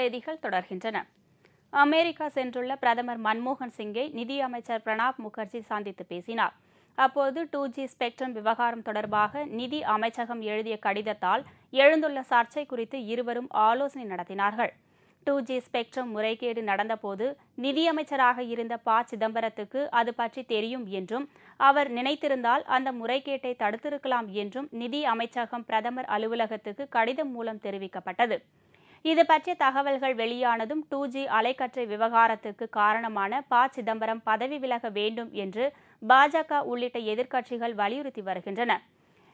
செய்திகள் தொடர்கின்றன. அமெரிக்கா சென்றுள்ள பிரதமர் மன்மோகன் சிங்கை நிதியமைச்சர் பிரணாப் முகர்ஜி சந்தித்து பேசினார். அப்போது 2G ஸ்பெக்ட்ரம் விவகாரம் தொடர்பாக நிதி அமைச்சகம் எழுதிய கடிதத்தால் எழுந்துள்ள சர்ச்சை குறித்து இருவரும் ஆலோசனை நடத்தினார்கள். 2G ஸ்பெக்ட்ரம் முறைகேடு நடந்தபோது நிதியமைச்சராக இருந்த ப. சிதம்பரத்துக்கு அது பற்றி தெரியும் என்றும் அவர் நினைத்திருந்தால் அந்த முறைகேட்டை தடுத்திருக்கலாம் என்றும் நிதி அமைச்சகம் பிரதமர் அலுவலகத்துக்கு கடிதம் மூலம் தெரிவிக்கப்பட்டது. இது பற்றிய தகவல்கள் வெளியானதும் 2G அலைக்கற்றை விவகாரத்துக்கு காரணமான ப. சிதம்பரம் பதவி விலக வேண்டும் என்று பாஜக உள்ளிட்ட எதிர்க்கட்சிகள் வலியுறுத்தி வருகின்றன.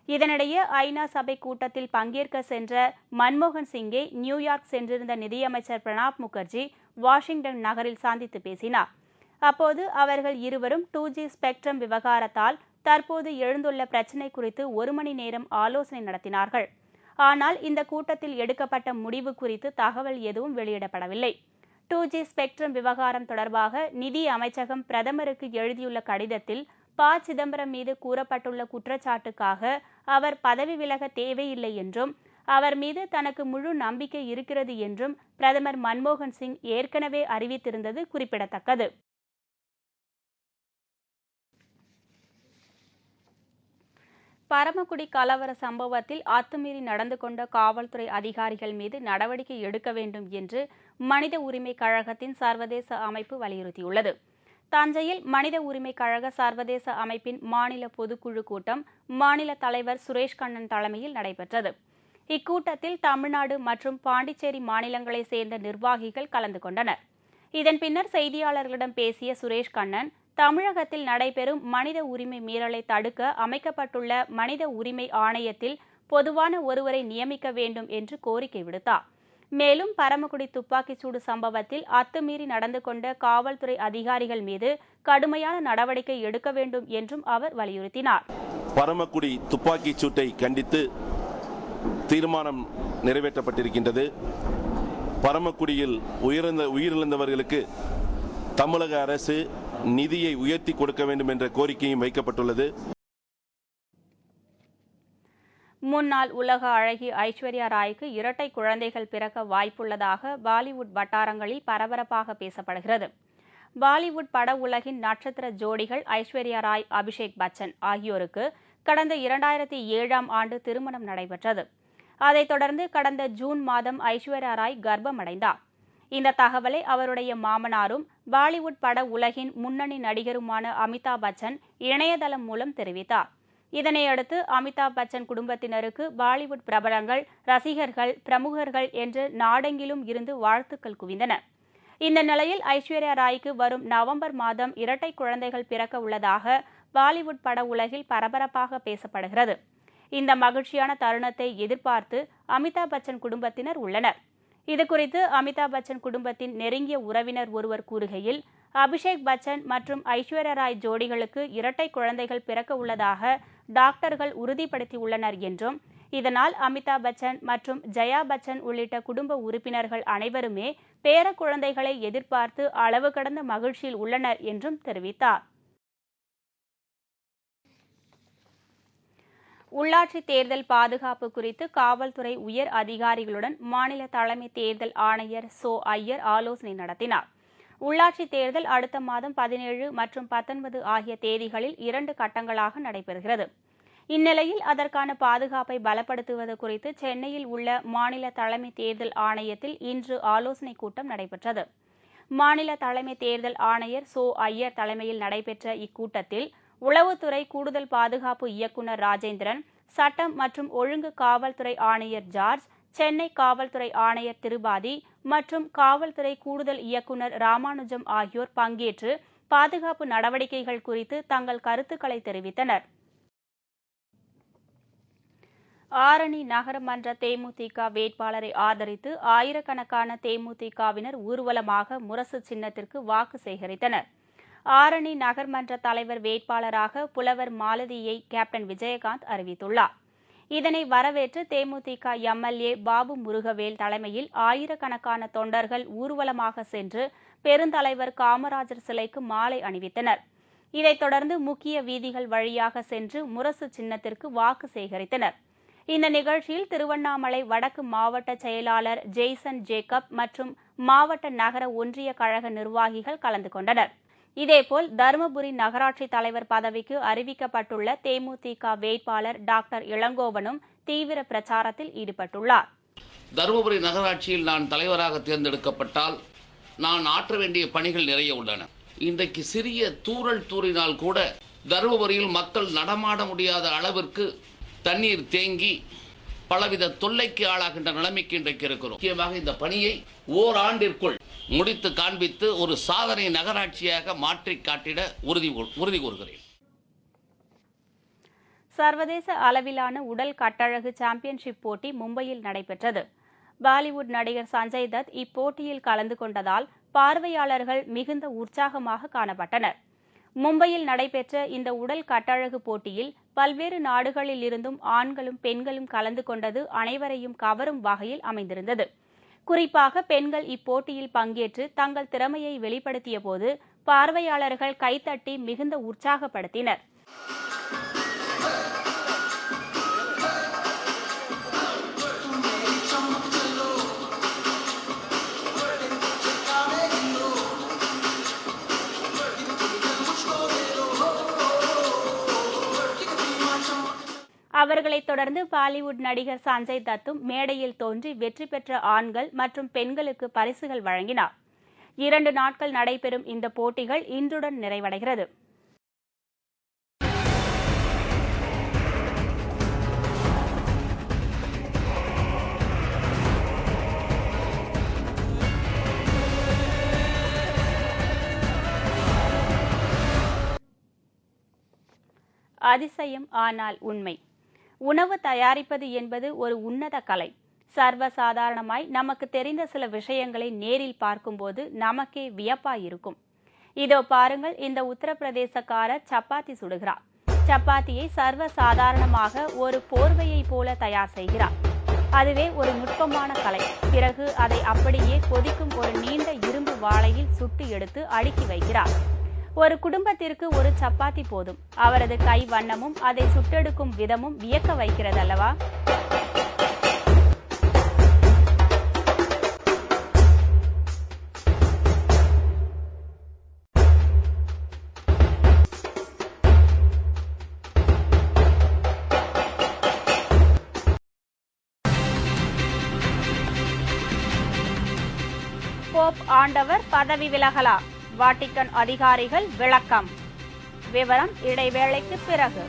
இதனிடையே ஐநா சபை கூட்டத்தில் பங்கேற்க சென்ற மன்மோகன் சிங்கை நியூயார்க் சென்றிருந்த நிதியமைச்சர் பிரணாப் முகர்ஜி வாஷிங்டன் நகரில் சந்தித்து பேசினார். அப்போது அவர்கள் இருவரும் 2G ஸ்பெக்ட்ரம் விவகாரத்தால் தற்போது எழுந்துள்ள பிரச்சினை குறித்து 1 மணி நேரம் ஆலோசனை நடத்தினார்கள். ஆனால் இந்த கூட்டத்தில் எடுக்கப்பட்ட முடிவு குறித்து தகவல் எதுவும் வெளியிடப்படவில்லை. 2G ஸ்பெக்ட்ரம் விவகாரம் தொடர்பாக நிதி அமைச்சகம் பிரதமருக்கு எழுதியுள்ள கடிதத்தில் ப. சிதம்பரம் மீது கூறப்பட்டுள்ள குற்றச்சாட்டுக்காக அவர் பதவி விலக தேவையில்லை என்றும் அவர் மீது தனக்கு முழு நம்பிக்கை இருக்கிறது என்றும் பிரதமர் மன்மோகன் சிங் ஏற்கனவே அறிவித்திருந்தது குறிப்பிடத்தக்கது. பரமக்குடி கலவர சம்பவத்தில் அத்துமீறி நடந்து கொண்ட காவல்துறை அதிகாரிகள் மீது நடவடிக்கை எடுக்க வேண்டும் என்று மனித உரிமை கழகத்தின் சர்வதேச அமைப்பு வலியுறுத்தியுள்ளது. தஞ்சையில் மனித உரிமை கழக சர்வதேச அமைப்பின் மாநில பொதுக்குழு கூட்டம் மாநில தலைவர் சுரேஷ் கண்ணன் தலைமையில் நடைபெற்றது. இக்கூட்டத்தில் தமிழ்நாடு மற்றும் பாண்டிச்சேரி மாநிலங்களைச் சேர்ந்த நிர்வாகிகள் கலந்து கொண்டனர். இதன் பின்னர் செய்தியாளர்களிடம் பேசிய சுரேஷ் கண்ணன், தமிழகத்தில் நடைபெறும் மனித உரிமை மீறலை தடுக்க அமைக்கப்பட்டுள்ள மனித உரிமை ஆணையத்தில் பொதுவான ஒருவரை நியமிக்க வேண்டும் என்று கோரிக்கை விடுத்தார். மேலும் பரமக்குடி துப்பாக்கிச்சூடு சம்பவத்தில் அத்துமீறி நடந்து கொண்ட காவல்துறை அதிகாரிகள் மீது கடுமையான நடவடிக்கை எடுக்க வேண்டும் என்றும் அவர் வலியுறுத்தினார். பரமக்குடி துப்பாக்கிச் சூட்டை கண்டித்து தீர்மானம் நிறைவேற்றப்பட்டிருக்கின்றது. பரமக்குடியில் உயிரிழந்தவர்களுக்கு தமிழக அரசு நிதியை உயர்த்தி கொடுக்க வேண்டும் என்ற கோரிக்கையும் வைக்கப்பட்டுள்ளது. முன்னாள் உலக அழகி ஐஸ்வர்யா ராய்க்கு இரட்டை குழந்தைகள் பிறக்க வாய்ப்புள்ளதாக பாலிவுட் வட்டாரங்களில் பரபரப்பாக பேசப்படுகிறது. பாலிவுட் பட உலகின் நட்சத்திர ஜோடிகள் ஐஸ்வர்யா ராய், அபிஷேக் பச்சன் ஆகியோருக்கு கடந்த 2007ஆம் ஆண்டு திருமணம் நடைபெற்றது. அதைத் தொடர்ந்து கடந்த ஜூன் மாதம் ஐஸ்வர்யா ராய் கர்ப்பமடைந்தார். இந்த தகவலை அவருடைய மாமனாரும் பாலிவுட் பட உலகின் முன்னணி நடிகருமான அமிதாப் பச்சன் இணையதளம் மூலம் தெரிவித்தார். இதனையடுத்து அமிதாப் பச்சன் குடும்பத்தினருக்கு பாலிவுட் பிரபலங்கள், ரசிகர்கள், பிரமுகர்கள் என்று நாடெங்கிலும் இருந்து வாழ்த்துக்கள் குவிந்தன. இந்த நிலையில் ஐஸ்வர்யா ராய்க்கு வரும் நவம்பர் மாதம் இரட்டை குழந்தைகள் பிறக்க உள்ளதாக பாலிவுட் பட உலகில் பரபரப்பாக பேசப்படுகிறது. இந்த மகிழ்ச்சியான தருணத்தை எதிர்பார்த்து அமிதாப் பச்சன் குடும்பத்தினர் உள்ளனர். இதுகுறித்து அமிதாப் பச்சன் குடும்பத்தின் நெருங்கிய உறவினர் ஒருவர் கூறுகையில், அபிஷேக் பச்சன் மற்றும் ஐஸ்வர்யா ராய் ஜோடிகளுக்கு இரட்டை குழந்தைகள் பிறக்க உள்ளதாக டாக்டர்கள் உறுதிப்படுத்தியுள்ளனர் என்றும், இதனால் அமிதாப் பச்சன் மற்றும் ஜெயா பச்சன் உள்ளிட்ட குடும்ப உறுப்பினர்கள் அனைவருமே பேர குழந்தைகளை எதிர்பார்த்து அளவு கடந்த மகிழ்ச்சியில் உள்ளனர் என்றும் தெரிவித்தார். உள்ளாட்சி தேர்தல் பாதுகாப்பு குறித்து காவல்துறை உயர் அதிகாரிகளுடன் மாநில தலைமை தேர்தல் ஆணையர் சோ. ஐயர் ஆலோசனை நடத்தினார். உள்ளாட்சி தேர்தல் அடுத்த மாதம் 17 மற்றும் 19 ஆகிய தேதிகளில் 2 கட்டங்களாக நடைபெறுகிறது. இந்நிலையில் அதற்கான பாதுகாப்பை பலப்படுத்துவது குறித்து சென்னையில் உள்ள மாநில தலைமை தேர்தல் ஆணையத்தில் இன்று ஆலோசனைக் கூட்டம் நடைபெற்றது. மாநில தலைமை தேர்தல் ஆணையர் சோ. ஐயர் தலைமையில் நடைபெற்ற இக்கூட்டத்தில் உளவுத்துறை கூடுதல் பாதுகாப்பு இயக்குநர் ராஜேந்திரன், சட்டம் மற்றும் ஒழுங்கு காவல்துறை ஆணையர் ஜார்ஜ், சென்னை காவல்துறை ஆணையர் திருபாதி மற்றும் காவல்துறை கூடுதல் இயக்குநர் ராமானுஜம் ஆகியோர் பங்கேற்று பாதுகாப்பு நடவடிக்கைகள் குறித்து தங்கள் கருத்துக்களை தெரிவித்தனர். ஆரணி நகரமன்ற தேமுதிக வேட்பாளரை ஆதரித்து ஆயிரக்கணக்கான தேமுதிகவினர் ஊர்வலமாக முரசு சின்னத்திற்கு வாக்கு சேகரித்தனர். ஆரணி நகர்மன்ற தலைவர் வேட்பாளராக புலவர் மாலதியை கேப்டன் விஜயகாந்த் அறிவித்துள்ளார். இதனை வரவேற்று தேமுதிக எம்எல்ஏ பாபு முருகவேல் தலைமையில் ஆயிரக்கணக்கான தொண்டர்கள் ஊர்வலமாக சென்று பெருந்தலைவர் காமராஜர் சிலைக்கு மாலை அணிவித்தனர். இதைத் தொடர்ந்து முக்கிய வீதிகள் வழியாக சென்று முரசு சின்னத்திற்கு வாக்கு சேகரித்தனர். இந்த நிகழ்ச்சியில் திருவண்ணாமலை வடக்கு மாவட்ட செயலாளர் ஜெய்சன் ஜேக்கப் மற்றும் மாவட்ட நகர ஒன்றிய கழக நிர்வாகிகள் கலந்து கொண்டனர். இதேபோல் தருமபுரி நகராட்சி தலைவர் பதவிக்கு அறிவிக்கப்பட்டுள்ள தேமுதிக வேட்பாளர் டாக்டர் இளங்கோவனும் தீவிர பிரச்சாரத்தில் ஈடுபட்டுள்ளார். தருமபுரி நகராட்சியில் நான் தலைவராக தேர்ந்தெடுக்கப்பட்டால் நான் ஆற்ற வேண்டிய பணிகள் நிறைய உள்ளன. இன்றைக்கு சிறிய தூறல் தூறினால் கூட தருமபுரியில் மக்கள் நடமாட முடியாத அளவிற்கு தண்ணீர் தேங்கி பலவித தொல்லைக்கு ஆளாகின்ற நிலைமைக்கு இன்றைக்கு இருக்கிறோம். முக்கியமாக இந்த பணியை ஓராண்டிற்குள் முடித்து காண்பித்து ஒரு சாதனை நகராட்சியாக மாற்றி காட்டிட உறுதி கூறுகிறேன். சர்வதேச அளவிலான உடல் கட்டழகு சாம்பியன்ஷிப் போட்டி மும்பையில் நடைபெற்றது. பாலிவுட் நடிகர் சஞ்சய் தத் இப்போட்டியில் கலந்து கொண்டதால் பார்வையாளர்கள் மிகுந்த உற்சாகமாக காணப்பட்டனர். மும்பையில் நடைபெற்ற இந்த உடல் கட்டழகு போட்டியில் பல்வேறு நாடுகளில் இருந்தும் ஆண்களும் பெண்களும் கலந்து கொண்டது அனைவரையும் கவரும் வகையில் அமைந்திருந்தது. குறிப்பாக பெண்கள் இப்போட்டியில் பங்கேற்று தங்கள் திறமையை வெளிப்படுத்திய போது பார்வையாளர்கள் கைத்தட்டி மிகுந்த உற்சாகப்படுத்தினர். அவர்களைத் தொடர்ந்து பாலிவுட் நடிகர் சஞ்சய் தத்தும் மேடையில் தோன்றி வெற்றி பெற்ற ஆண்கள் மற்றும் பெண்களுக்கு பரிசுகள் வழங்கினார். 2 நாட்கள் நடைபெறும் இந்த போட்டிகள் இன்றுடன் நிறைவடைகிறது. அதிசயம் ஆனால் உண்மை. உணவு தயாரிப்பது என்பது ஒரு உன்னத கலை. சர்வசாதாரணமாய் நமக்கு தெரிந்த சில விஷயங்களை நேரில் பார்க்கும்போது நமக்கே வியப்பாயிருக்கும். இதோ பாருங்கள், இந்த உத்தரப்பிரதேசக்காரர் சப்பாத்தி சுடுகிறார். சப்பாத்தியை சர்வசாதாரணமாக ஒரு போர்வையை போல தயார் செய்கிறார். அதுவே ஒரு நுட்பமான கலை. பிறகு அதை அப்படியே கொதிக்கும் ஒரு நீண்ட இரும்பு வாளையில் சுட்டு எடுத்து அடுக்கி வைக்கிறார். ஒரு குடும்பத்திற்கு ஒரு சப்பாத்தி போதும். அவரது கை வண்ணமும் அதை சுட்டெடுக்கும் விதமும் வியக்க வைக்கிறதல்லவா? போப் ஆண்டவர் பதவி விலகலா? வாட்டிக்கன் அதிகாரிகள் விளக்கம். விவரம் இடைவேளைக்கு பிறகு.